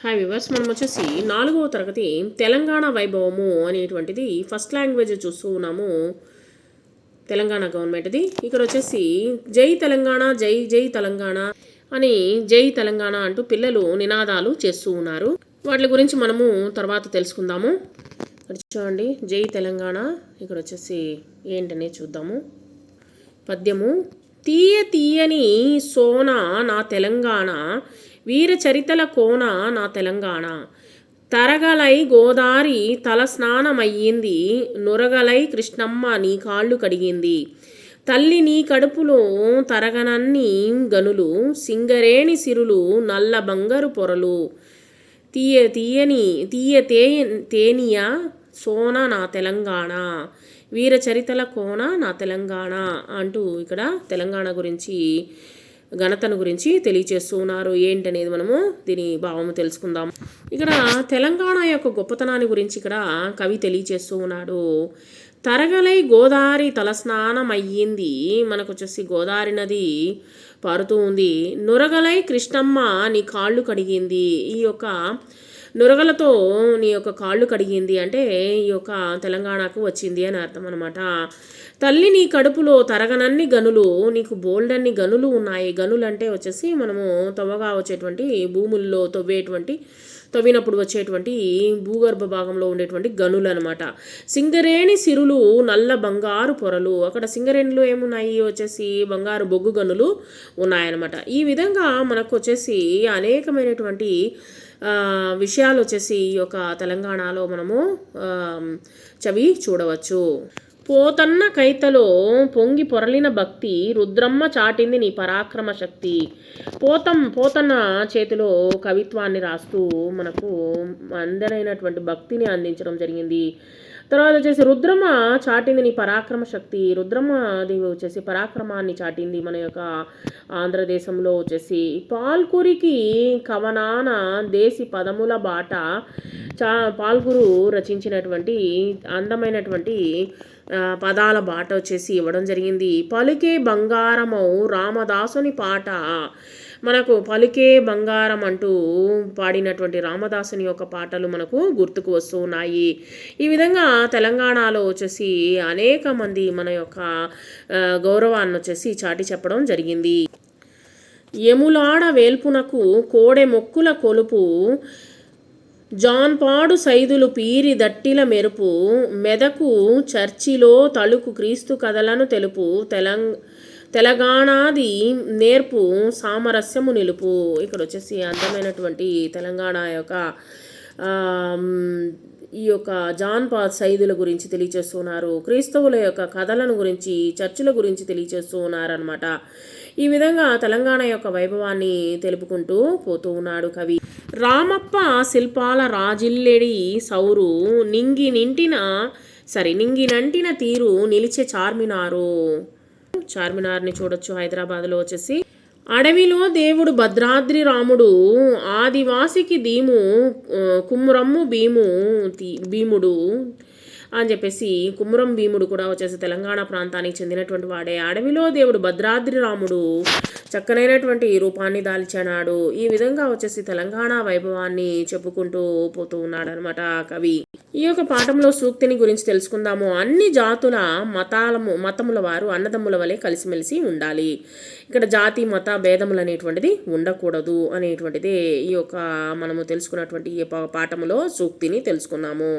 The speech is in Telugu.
హాయ్ వివర్స్, మనం వచ్చేసి 4వ తరగతి తెలంగాణ వైభవము అనేటువంటిది ఫస్ట్ లాంగ్వేజ్ చూస్తూ ఉన్నాము. తెలంగాణ గవర్నమెంట్ది. ఇక్కడ వచ్చేసి జై తెలంగాణ, జై జై తెలంగాణ అని జై తెలంగాణ అంటూ పిల్లలు నినాదాలు చేస్తూ ఉన్నారు. వాటి గురించి మనము తర్వాత తెలుసుకుందాము. చూడండి, జై తెలంగాణ. ఇక్కడ వచ్చేసి ఏంటనే చూద్దాము. పద్యము: తీయ తీయని సోన నా తెలంగాణ, వీర చరితల కోన నా తెలంగాణ, తరగలై గోదారి తల స్నానమయ్యింది, నురగలై కృష్ణమ్మ నీ కాళ్ళు కడిగింది, తల్లి నీ కడుపులో తరగనన్ని గనులు, సింగరేణి సిరులు నల్ల బంగారు పొరలు, తీయ తీయని తీయ తేనియ సోన నా తెలంగాణ, వీర చరితల కోన నా తెలంగాణ అంటూ ఇక్కడ తెలంగాణ గురించి, ఘనతను గురించి తెలియచేస్తూ ఉన్నారు. ఏంటనేది మనము దీని భావము తెలుసుకుందాం. ఇక్కడ తెలంగాణ యొక్క గొప్పతనాన్ని గురించి ఇక్కడ కవి తెలియచేస్తూ ఉన్నాడు. తరగలై గోదావరి తలస్నానం అయ్యింది, మనకు వచ్చేసి గోదావరి నది పారుతూ ఉంది. నురగలై కృష్ణమ్మ నీ కాళ్ళు కడిగింది, ఈ యొక్క నురగలతో నీ యొక్క కాళ్ళు కడిగింది అంటే ఈ యొక్క తెలంగాణకు వచ్చింది అని అర్థం అనమాట. తల్లి నీ కడుపులో తరగనన్ని గనులు, నీకు బోల్డన్ని గనులు ఉన్నాయి. గనులు అంటే వచ్చేసి మనము తవ్వగా వచ్చేటువంటి భూముల్లో తవ్వినప్పుడు వచ్చేటువంటి భూగర్భ భాగంలో ఉండేటువంటి గనులు అనమాట. సింగరేణి సిరులు నల్ల బంగారు పొరలు, అక్కడ సింగరేణిలో ఏమున్నాయి వచ్చేసి బంగారు బొగ్గు గనులు ఉన్నాయన్నమాట. ఈ విధంగా మనకు వచ్చేసి అనేకమైనటువంటి విషయాలు వచ్చేసి ఈ యొక్క తెలంగాణలో మనము చవి చూడవచ్చు. పోతన్న కైతలో పొంగి పొరలిన భక్తి, రుద్రమ్మ చాటింది నీ పరాక్రమ శక్తి. పోతన్న చేతిలో కవిత్వాన్ని రాస్తూ మనకు అందరైనటువంటి భక్తిని అందించడం జరిగింది. తర్వాత వచ్చేసి రుద్రమ్మ చాటింది నీ పరాక్రమ శక్తి. రుద్రమ్మ దేవి వచ్చేసి పరాక్రమాన్ని చాటింది మన యొక్క ఆంధ్రదేశంలో వచ్చేసి. పాల్కురికి కవనాన దేశి పదముల బాట, పాల్కురు రచించినటువంటి అందమైనటువంటి పదాల బాట వచ్చేసి ఇవ్వడం జరిగింది. పలుకే బంగారమౌ రామదాసుని పాట, మనకు పలుకే బంగారం అంటూ పాడినటువంటి రామదాసుని యొక్క పాటలు మనకు గుర్తుకు వస్తూ ఉన్నాయి. ఈ విధంగా తెలంగాణలో వచ్చేసి అనేక మంది మన యొక్క గౌరవాన్ని వచ్చేసి చాటి చెప్పడం జరిగింది. ఎములాడ వేల్పునకు కోడె మొక్కుల కొలుపు, జాన్పాడు సైదులు పీరి దట్టిల మెరుపు, మెదకు చర్చిలో తలుకు క్రీస్తు కథలను తెలుపు, తెలంగాణది నేర్పు సామరస్యము నిలుపు. ఇక్కడ వచ్చేసి అందమైనటువంటి తెలంగాణ యొక్క ఈ యొక్క జాన్పాడ్ సైదుల గురించి తెలియచేస్తున్నారు. క్రైస్తవుల యొక్క కథలను గురించి, చర్చిల గురించి తెలియచేస్తూ ఉన్నారనమాట. ఈ విధంగా తెలంగాణ యొక్క వైభవాన్ని తెలుపుకుంటూ పోతూ ఉన్నాడు కవి. రామప్ప శిల్పాల రాజిల్లెడి సౌరు, నింగినంటిన తీరు నిలిచే చార్మినార్ని చూడొచ్చు హైదరాబాద్లో వచ్చేసి. అడవిలో దేవుడు భద్రాద్రి రాముడు, ఆదివాసికి దీము కుమ్రమ్ము భీముడు అని చెప్పేసి, కుమ్రం భీముడు కూడా వచ్చేసి తెలంగాణ ప్రాంతానికి చెందినటువంటి వాడే. అడవిలో దేవుడు భద్రాద్రి రాముడు చక్కనైనటువంటి రూపాన్ని దాల్చాడు. ఈ విధంగా వచ్చేసి తెలంగాణ వైభవాన్ని చెప్పుకుంటూ పోతూ ఉన్నాడు అనమాట కవి. ఈ యొక్క పాఠంలో సూక్తిని గురించి తెలుసుకుందాము. అన్ని జాతుల మతముల వారు అన్నదమ్ముల వలె కలిసిమెలిసి ఉండాలి. ఇక్కడ జాతి మత భేదములు అనేటువంటిది ఉండకూడదు అనేటువంటిది ఈ యొక్క మనము తెలుసుకున్నటువంటి ఈ పాఠములో సూక్తిని తెలుసుకున్నాము.